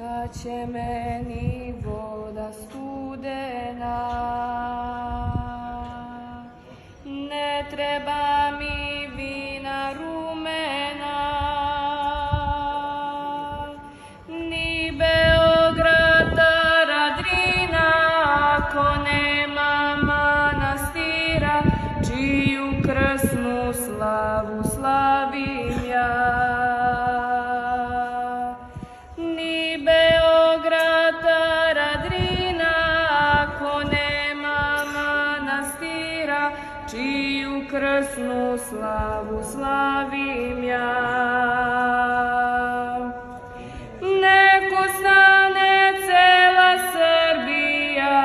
kad će meni voda studena. Ne treba mi vina rumena, ni Beograda Radrina, ako nema manastira, čiju krsnu slavu slavim ja. Ni Beograda Radrina, ako nema manastira, čiju krsnu slavu slavim ja. Neko stane cela Srbija,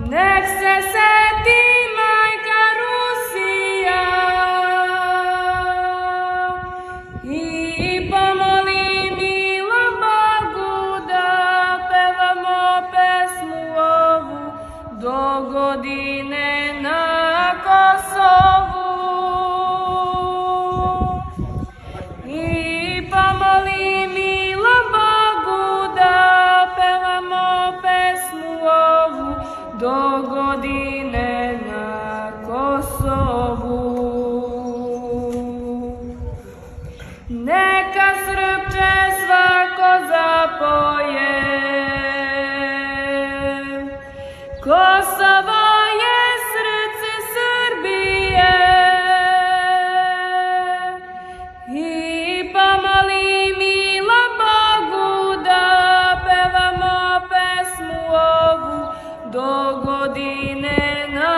nek se seti majka Rusija i pomoli milo Bogu da pevamo pesmu ovu do godine na Kosovu. I pomoli milo Bogu da pevamo pesmu ovu do godine na Kosovu. Neka Srpče svako zapoje, Kosovo je srce Srbije. I pomoli milo Bogu da pevamo pesmu ovu do godine na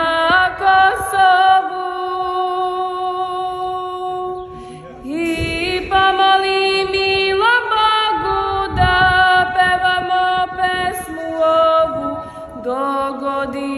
Kosovu. I pomoli milo Bogu da pevamo pesmu ovu do godine